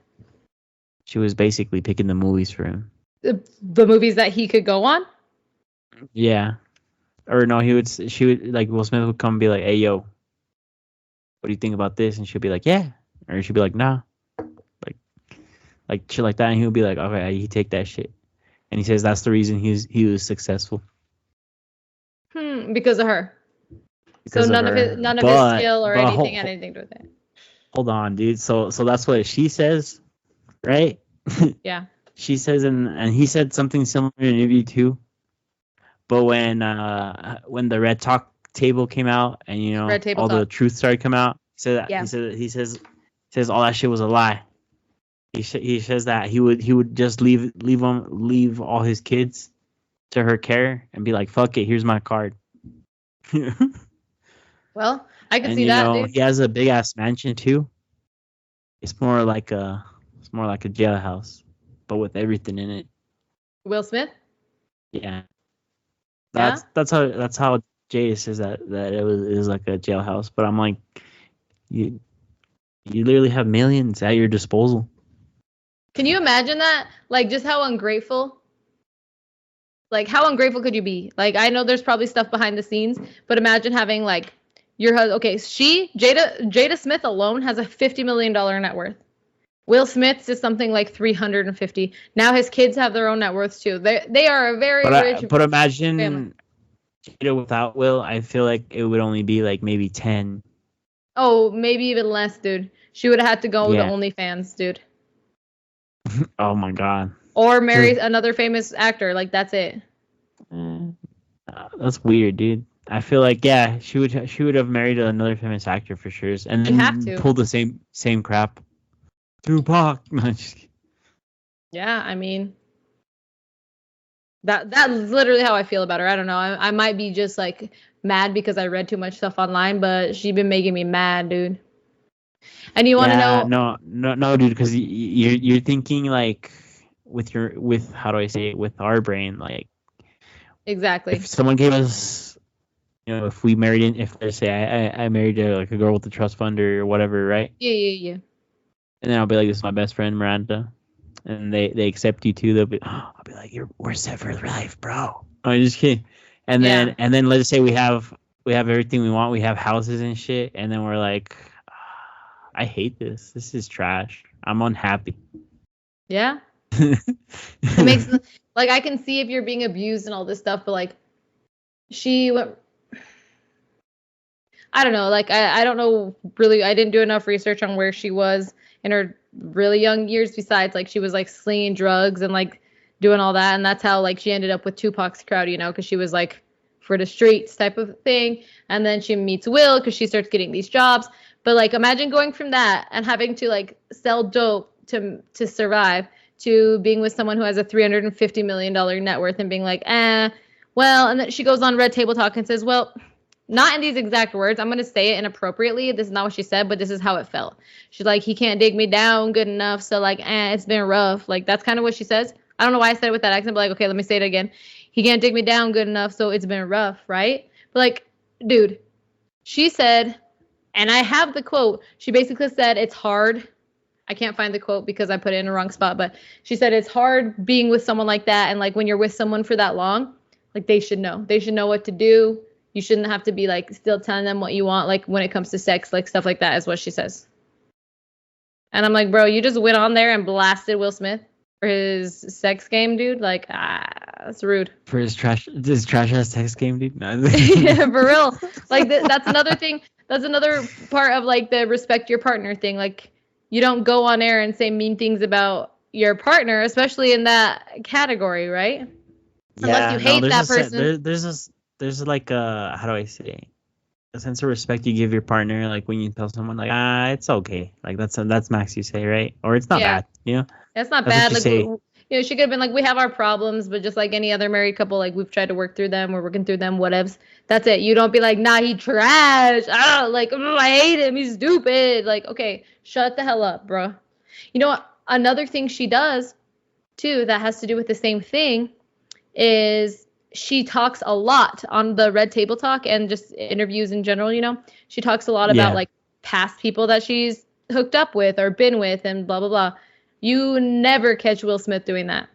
She was basically picking the movies for him. The movies that he could go on? Yeah. Or no, she would, like, Will Smith would come and be like, hey, yo, what do you think about this? And she'll be like, yeah. Or she'd be like, nah. Like, like shit like that, and he'll be like, okay, he take that shit, and he says that's the reason he was successful. Because of her. Because so none of his skill or anything had anything to do with it. Hold on, dude. So that's what she says, right? Yeah. She says, and he said something similar in an interview too. But when the Red Talk table came out, and all the truth started coming out, he says all that shit was a lie. He says that he would just leave all his kids to her care and be like, fuck it, here's my card. Well, I can see that. Dude. He has a big ass mansion too. It's more like a jailhouse, but with everything in it. Will Smith? Yeah. That's how Jada says that it was like a jailhouse. But I'm like, you literally have millions at your disposal. Can you imagine that? Like, just how ungrateful. Like, how ungrateful could you be? Like, I know there's probably stuff behind the scenes, but imagine having like your husband. Okay, Jada Smith alone has a $50 million net worth. Will Smith's is something like 350. Now his kids have their own net worths too. They are a very rich. But imagine Jada without Will. I feel like it would only be like maybe 10. Oh, maybe even less, dude. She would have had to go with the OnlyFans, dude. Oh my god. Or marry another famous actor. Like that's it. That's weird, dude. I feel like she would have married another famous actor for sure, and then pull the same crap. Tupac. Yeah, I mean, that's literally how I feel about her. I don't know. I might be just like mad because I read too much stuff online, but she's been making me mad, dude. And you want to know? No, dude, because you're thinking like with how do I say it, with our brain, like exactly. If someone gave us, if we married if they say I married a girl with a trust fund or whatever, right? Yeah. And then I'll be like, this is my best friend Miranda, and they accept you too. I'll be like, we're set for life, bro. I'm just kidding. And then let's say we have everything we want. We have houses and shit, and then we're like, I hate this. This is trash. I'm unhappy. Yeah. It makes like I can see if you're being abused and all this stuff, but like she went. I don't know. Like I don't know really. I didn't do enough research on where she was in her really young years. Besides, like she was like slinging drugs and like doing all that, and that's how like she ended up with Tupac's crowd, because she was like for the streets type of thing. And then she meets Will because she starts getting these jobs. But like imagine going from that and having to like sell dope to survive to being with someone who has a $350 million net worth and being like, well, and then she goes on Red Table Talk and says, well, not in these exact words. I'm going to say it inappropriately. This is not what she said, but this is how it felt. She's like, he can't dig me down good enough. So like, it's been rough. Like, that's kind of what she says. I don't know why I said it with that accent, but like, okay, let me say it again. He can't dig me down good enough. So it's been rough. Right. But like, dude, she said, and I have the quote. She basically said, it's hard. I can't find the quote because I put it in the wrong spot, but she said, it's hard being with someone like that. And like, when you're with someone for that long, like they should know what to do. You shouldn't have to be like still telling them what you want, like when it comes to sex, like stuff like that is what she says. And I'm like, bro, you just went on there and blasted Will Smith for his sex game, dude. Like, that's rude. For his trash ass sex game, dude. No. Yeah, for real. Like that's another thing. That's another part of like the respect your partner thing. Like you don't go on air and say mean things about your partner, especially in that category, right? Yeah, unless you hate that person. There's like a, how do I say, a sense of respect you give your partner, like when you tell someone like, it's okay, like that's max you say, right? Or it's not bad, It's not bad. Like she could have been like, we have our problems, but just like any other married couple, like we've tried to work through them, we're working through them, whatevs. That's it. You don't be like, nah, he trash. I hate him, he's stupid. Like, okay, shut the hell up, bro. You know what? Another thing she does too that has to do with the same thing is she talks a lot on the Red Table Talk and just interviews in general, she talks a lot about like past people that she's hooked up with or been with and blah, blah, blah. You never catch Will Smith doing that.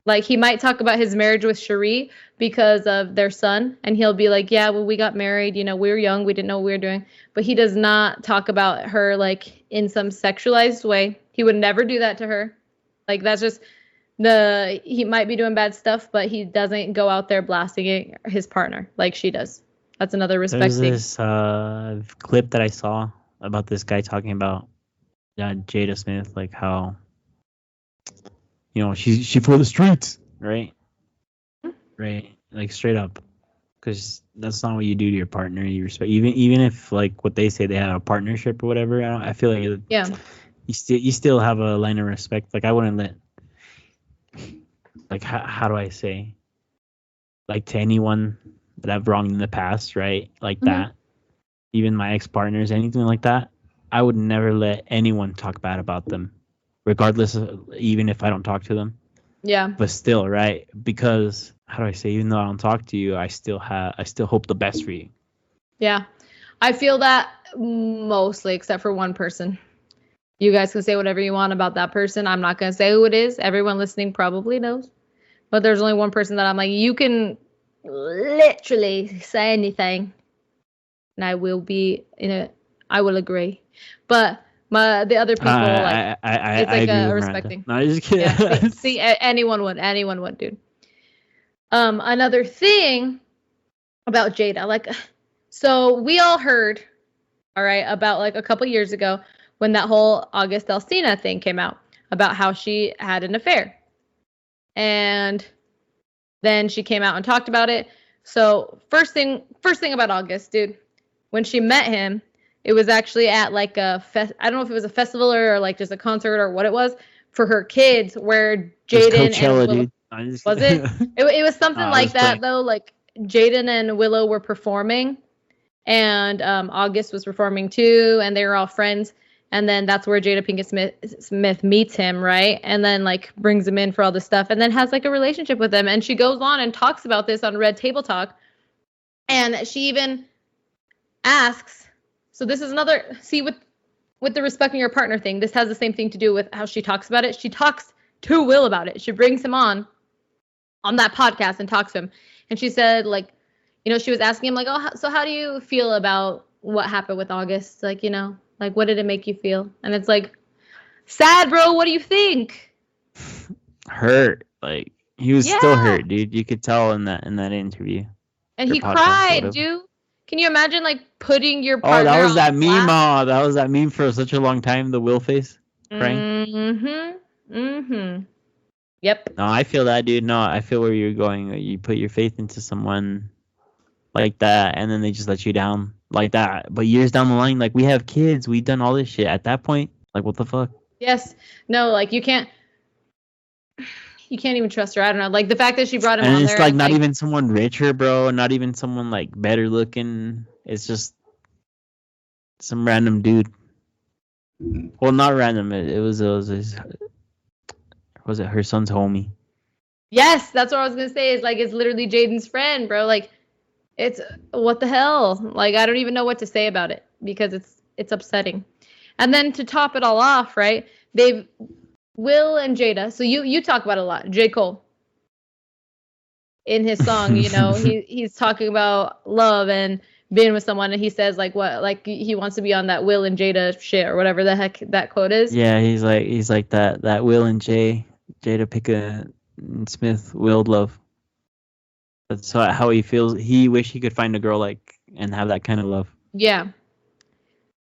Like he might talk about his marriage with Cherie because of their son. And he'll be like, yeah, well, we got married, we were young. We didn't know what we were doing. But he does not talk about her like in some sexualized way. He would never do that to her. Like, that's just he might be doing bad stuff, but he doesn't go out there blasting his partner like she does. That's another respect thing. There's this clip that I saw about this guy talking about Jada Smith, like how, you know, she for the streets, right? Right, like straight up, because that's not what you do to your partner. You respect, even if like what they say they have a partnership or whatever. I feel like you still have a line of respect. Like I wouldn't let, like how do I say, like to anyone that I've wronged in the past, right? Like that, even my ex-partners, anything like that, I would never let anyone talk bad about them, regardless of, even if I don't talk to them. Yeah. But still, right? Because how do I say? Even though I don't talk to you, I still hope the best for you. Yeah, I feel that mostly, except for one person. You guys can say whatever you want about that person. I'm not gonna say who it is. Everyone listening probably knows. But there's only one person that I'm like, you can literally say anything, and I will agree. But the other people, like, it's like a respect thing. No, I'm just kidding. Yeah, see, anyone would, dude. Another thing about Jada, like, so we all heard, all right, about like a couple years ago when that whole August Alsina thing came out about how she had an affair. And then she came out and talked about it. So first thing about August, dude, when she met him, it was actually at like I don't know if it was a festival or like just a concert or what it was for her kids, where Jaden Coachella, and Willow, dude. was it? It was something like that though. Like Jaden and Willow were performing, and August was performing too, and they were all friends. And then that's where Jada Pinkett Smith meets him, right? And then like brings him in for all this stuff, and then has like a relationship with him. And she goes on and talks about this on Red Table Talk, and she even asks. So this is another, see, with the respecting your partner thing, this has the same thing to do with how she talks about it. She talks to Will about it. She brings him on that podcast and talks to him. And she said, like, you know, she was asking him, like, oh, so how do you feel about what happened with August? Like, you know, like, what did it make you feel? And it's like, sad, bro. What do you think? Hurt. Like, he was still hurt, dude. You could tell in that interview. And he cried, dude. Can you imagine, like, putting your partner that was on that meme. That was that meme for such a long time, the Will face crying. Yep. No, I feel that, dude. No, I feel where you're going. You put your faith into someone like that, and then they just let you down like that. But years down the line, like, we have kids. We've done all this shit. At that point, like, what the fuck? Yes. No, like, you can't even trust her. I don't know. Like, the fact that she brought him on there. And it's like not even someone richer, bro. Not even someone like better looking. It's just some random dude. Well, not random. It was it her son's homie? Yes, that's what I was gonna say. Is like, it's literally Jaden's friend, bro. Like, it's what the hell? Like, I don't even know what to say about it because it's upsetting. And then to top it all off, right? Will and Jada. So you talk about it a lot. J. Cole. In his song, you know, he's talking about love and being with someone, and he says like what, like he wants to be on that Will and Jada shit or whatever the heck that quote is. Yeah, he's like that Will and Jada Pinkett Smith willed love. That's how he feels. He wish he could find a girl like and have that kind of love. Yeah.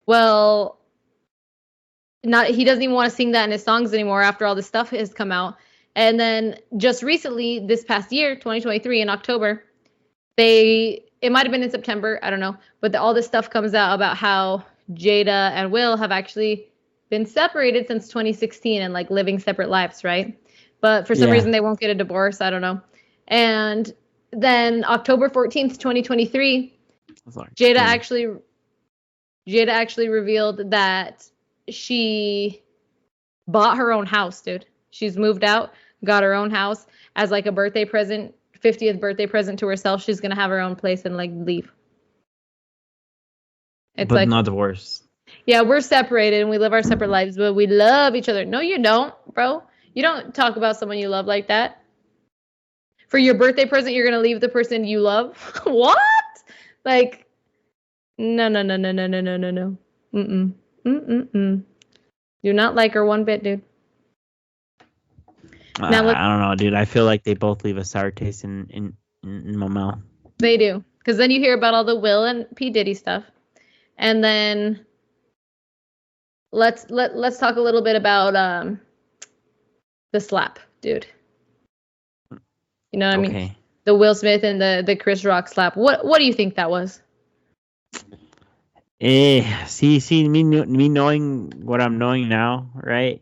Well, he doesn't even want to sing that in his songs anymore after all this stuff has come out. And then just recently, this past year, 2023, in October, it might have been in September, I don't know, but all this stuff comes out about how Jada and Will have actually been separated since 2016 and like living separate lives, right? But for some reason they won't get a divorce, I don't know. And then October 14th, 2023, Jada actually revealed that she bought her own house, dude. She's moved out, got her own house as like a birthday present, 50th birthday present to herself. She's gonna have her own place and like leave. It's but like, not divorced. Yeah, we're separated and we live our separate lives, but we love each other. No, you don't, bro. You don't talk about someone you love like that. For your birthday present, you're gonna leave the person you love? What? Like, no. Mm-mm. Do not like her one bit, dude. Now, I don't know, dude. I feel like they both leave a sour taste in my mouth. They do. Because then you hear about all the Will and P. Diddy stuff. And then let's talk a little bit about the slap, dude. You know what I mean? The Will Smith and the Chris Rock slap. What do you think that was? See me knowing what I'm knowing now, right?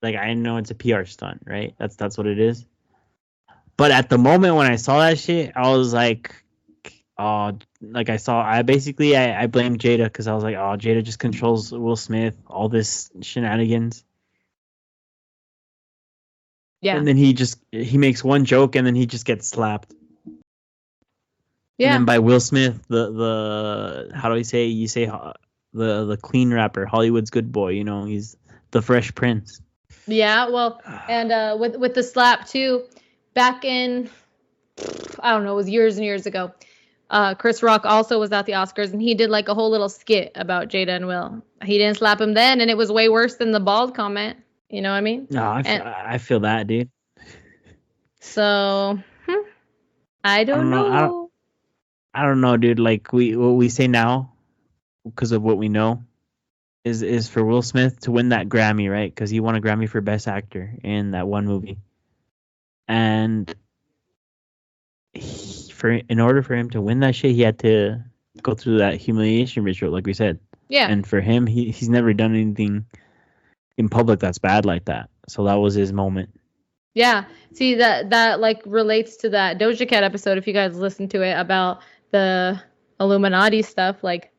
Like, I know it's a PR stunt, right? That's what it is. But at the moment when I saw that shit, I was like, oh, like I blamed Jada because I was like, oh, Jada just controls Will Smith, all this shenanigans. Yeah. And then he makes one joke and then he just gets slapped. Yeah. And then by Will Smith, the how do I say? You say the clean rapper, Hollywood's good boy. You know, he's the Fresh Prince. Yeah, well, and with the slap too, back in, I don't know, it was years and years ago. Chris Rock also was at the Oscars, and he did like a whole little skit about Jada and Will. He didn't slap him then, and it was way worse than the bald comment. You know what I mean? No, I feel that, dude. So, I don't know. I don't know, dude. Like what we say now, because of what we know, is for Will Smith to win that Grammy, right? Because he won a Grammy for Best Actor in that one movie, and in order for him to win that shit, he had to go through that humiliation ritual, like we said. Yeah. And for him, he's never done anything in public that's bad like that. So that was his moment. Yeah. See, that like relates to that Doja Cat episode, if you guys listen to it, about the Illuminati stuff. Like,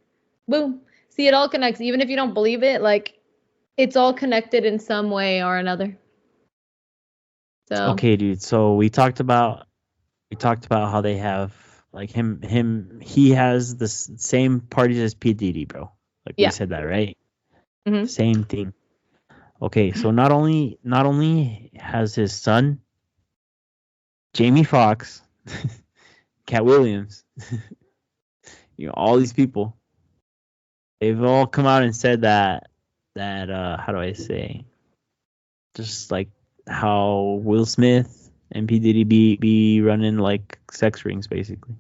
boom. See, it all connects. Even if you don't believe it, like, it's all connected in some way or another. So okay, dude. So we talked about how they have like he has the same parties as P. Diddy, bro. Like we said that, right? Mm-hmm. Same thing. Okay, so not only has his son, Jamie Foxx, Cat Williams, all these people, they've all come out and said that how do I say, just like how Will Smith and P. Diddy be running like sex rings, basically.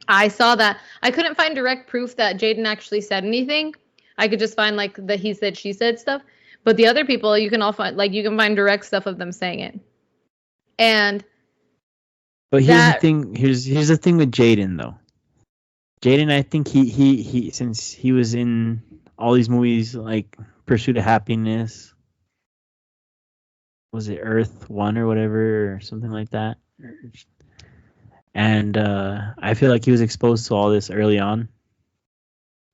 I saw that. I couldn't find direct proof that Jaden actually said anything. I could just find like the he said, she said stuff. But the other people, you can all find, like, you can find direct stuff of them saying it. But here's the thing. Here's the thing with Jaden, though. Jaden, I think he since he was in all these movies like Pursuit of Happiness, was it Earth 1 or whatever or something like that, and I feel like he was exposed to all this early on.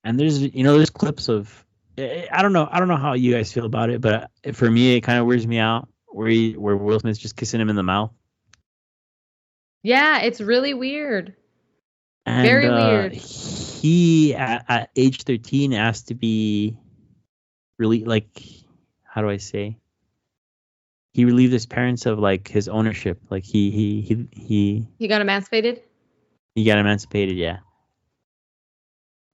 And there's clips of, I don't know how you guys feel about it, but for me it kind of weirds me out where Will Smith's just kissing him in the mouth. Yeah, it's really weird. And, very weird. He at age 13 asked to be really, like, how do I say? He relieved his parents of like his ownership. Like he got emancipated. He got emancipated, yeah.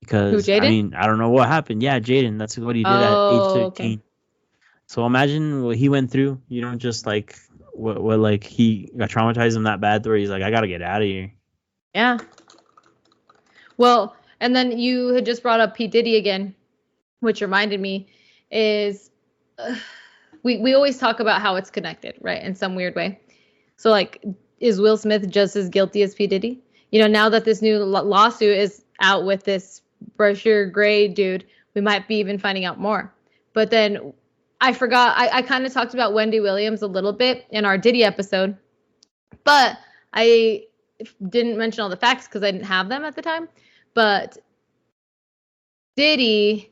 Because who, Jaden? I mean, I don't know what happened. Yeah, Jaden. That's what he did at age 13. Okay. So imagine what he went through. Just like what like he got traumatized him that bad where he's like, I gotta get out of here. Yeah. Well, and then you had just brought up P. Diddy again, which reminded me is we always talk about how it's connected, right? In some weird way. So like, is Will Smith just as guilty as P. Diddy? Now that this new lawsuit is out with this Brashear Gray dude, we might be even finding out more. But then I forgot, I kind of talked about Wendy Williams a little bit in our Diddy episode, but I didn't mention all the facts because I didn't have them at the time. But Diddy,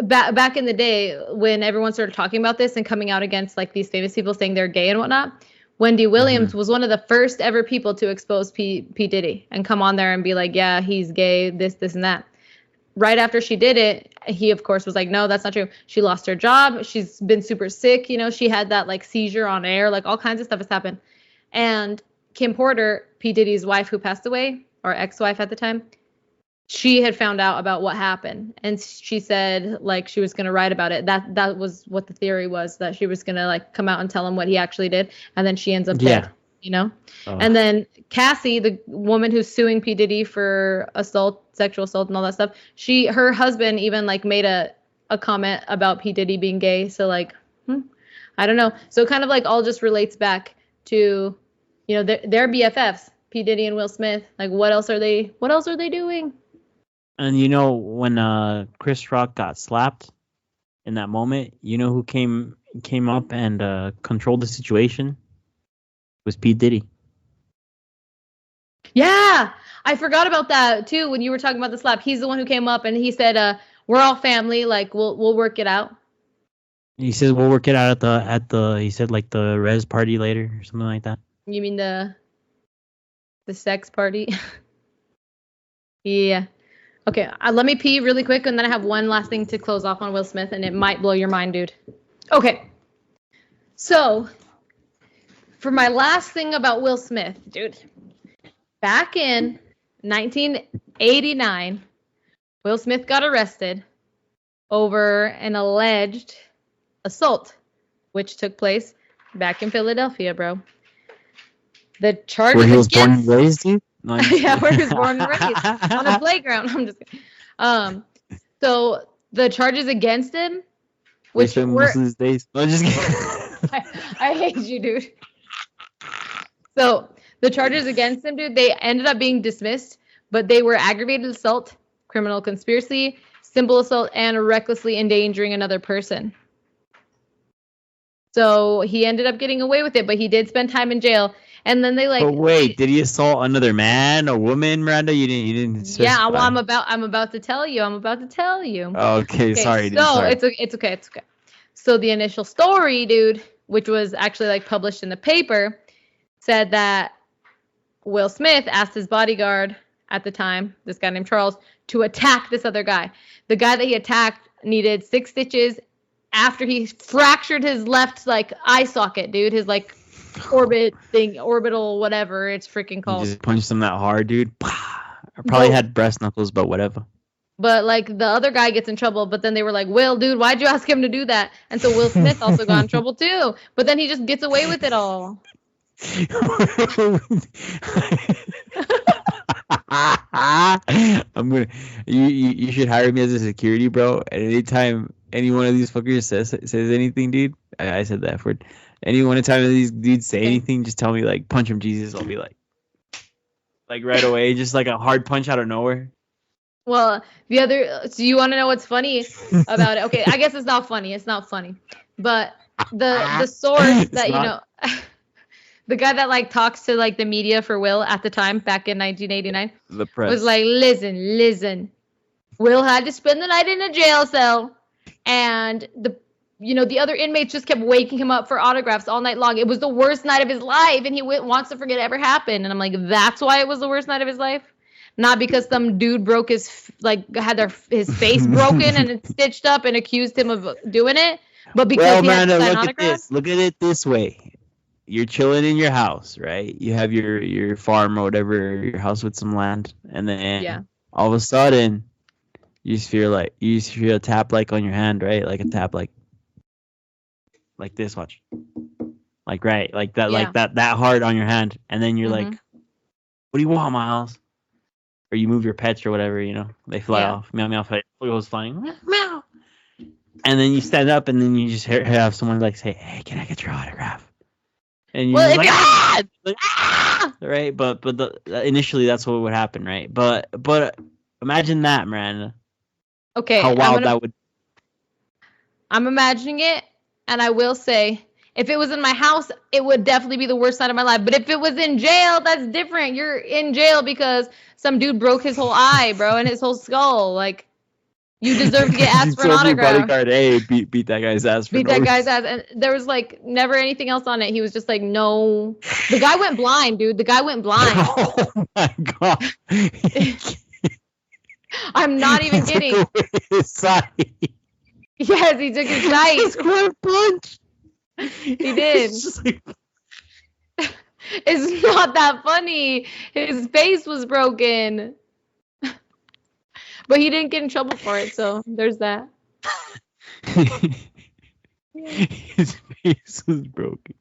back in the day when everyone started talking about this and coming out against like these famous people saying they're gay and whatnot, Wendy Williams was one of the first ever people to expose P. Diddy and come on there and be like, yeah, he's gay, this, and that. Right after she did it, he, of course, was like, no, that's not true. She lost her job. She's been super sick. She had that like seizure on air, like all kinds of stuff has happened. And Kim Porter, P. Diddy's wife who passed away, or ex-wife at the time, she had found out about what happened, and she said like she was gonna write about it. That was what the theory was, that she was gonna like come out and tell him what he actually did, and then she ends up dead. You know. And then Cassie, the woman who's suing P. Diddy for assault, sexual assault, and all that stuff, her husband even like made a comment about P. Diddy being gay. So like, I don't know. So it kind of like all just relates back to, you know, their BFFs, P. Diddy and Will Smith. Like, what else are they doing? And you know, when Chris Rock got slapped in that moment, you know who came up and controlled the situation? It was P. Diddy. Yeah, I forgot about that too. When you were talking about the slap, he's the one who came up and he said, "We're all family. Like, we'll work it out." He says we'll work it out at the he said like the res party later or something like that. You mean the sex party? Yeah. Okay, let me pee really quick, and then I have one last thing to close off on Will Smith, and it might blow your mind, dude. Okay. So, for my last thing about Will Smith, dude, back in 1989, Will Smith got arrested over an alleged assault, which took place back in Philadelphia, bro. The charges where he was born and raised, dude? No, yeah, where he was born and raised on a playground. I'm just kidding. So the charges against him, which were most of his days. No, just kidding. I hate you, dude. So the charges against him, dude, they ended up being dismissed, but they were aggravated assault, criminal conspiracy, simple assault, and recklessly endangering another person. So he ended up getting away with it, but he did spend time in jail. And then they like. But wait, did he assault another man, a woman, Miranda? You didn't. Specify. Yeah, well, I'm about to tell you. Okay, sorry. Dude, so sorry. It's okay. So the initial story, dude, which was actually like published in the paper, said that Will Smith asked his bodyguard at the time, this guy named Charles, to attack this other guy. The guy that he attacked needed 6 stitches after he fractured his left like eye socket, dude. His like orbital whatever it's freaking called. You just punched him that hard, dude. I probably had breast knuckles, but whatever. But like the other guy gets in trouble, but then they were like, Will, dude, why'd you ask him to do that? And so Will Smith also got in trouble too. But then he just gets away with it all. You should hire me as a security, bro. And anytime any one of these fuckers says anything, dude, I said that word. Any one time these dudes say anything, just tell me like punch him, Jesus. I'll be like right away, just like a hard punch out of nowhere. Well, so you want to know what's funny about it? Okay, I guess it's not funny. But the source that you know, the guy that like talks to like the media for Will at the time back in 1989, the press was like, listen, Will had to spend the night in a jail cell, and the other inmates just kept waking him up for autographs all night long. It was the worst night of his life, and he wants to forget it ever happened. And I'm like, that's why it was the worst night of his life? Not because some dude broke his face broken and it's stitched up and accused him of doing it, but because he had to sign autographs? Look at it this way. You're chilling in your house, right? You have your farm or whatever, your house with some land, and then all of a sudden you just feel a tap like on your hand, right? Like a tap like this, watch. Like right, like that, like that hard on your hand, and then you're like, what do you want, Miles? Or you move your pets or whatever, they fly off. Meow meow, goes flying. Meow. And then you stand up, and then you just have someone like say, "Hey, can I get your autograph?" And you're right? But initially that's what would happen, right? But imagine that, man. Okay. How wild that would. I'm imagining it, and I will say, if it was in my house, it would definitely be the worst night of my life. But if it was in jail, that's different. You're in jail because some dude broke his whole eye, bro, and his whole skull. Like, you deserve to get asked for an autograph. Bodyguard, hey, beat that guy's ass. Beat that guy's ass, and there was like never anything else on it. He was just like, no. The guy went blind, dude. The guy went blind. Oh my god. I'm not even kidding. Took away his sight. Yes, he took his sight. He square punch. He did. It's not that funny. His face was broken. But he didn't get in trouble for it, so there's that. His face was broken.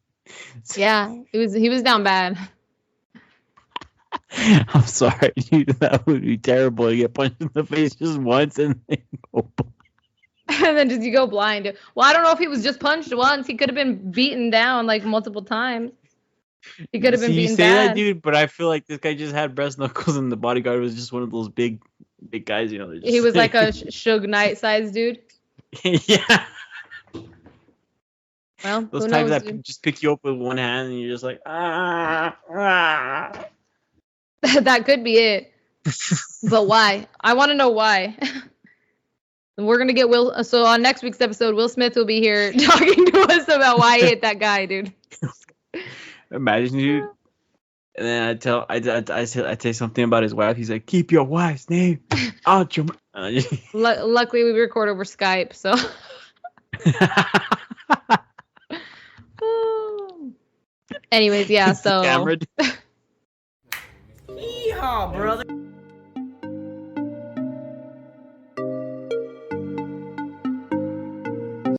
Yeah, he was down bad. I'm sorry, dude. That would be terrible to get punched in the face just once and then go blind. And then just you go blind. Well, I don't know if he was just punched once. He could have been beaten down like multiple times. He could have been beaten You say bad. that, dude, but I feel like this guy just had breast knuckles, and the bodyguard was just one of those big guys. You know, just... He was like a Suge Knight sized dude. Yeah. Well, those who types knows, that dude? just pick you up with one hand, and you're just like, ah. That could be it. But why? I want to know why. We're gonna get Will. So on next week's episode, Will Smith will be here talking to us about why he hit that guy, dude. Imagine, dude. And then I say something about his wife. He's like, keep your wife's name out your mouth. Luckily, we record over Skype, so. Anyways, yeah. So. Yeehaw, brother.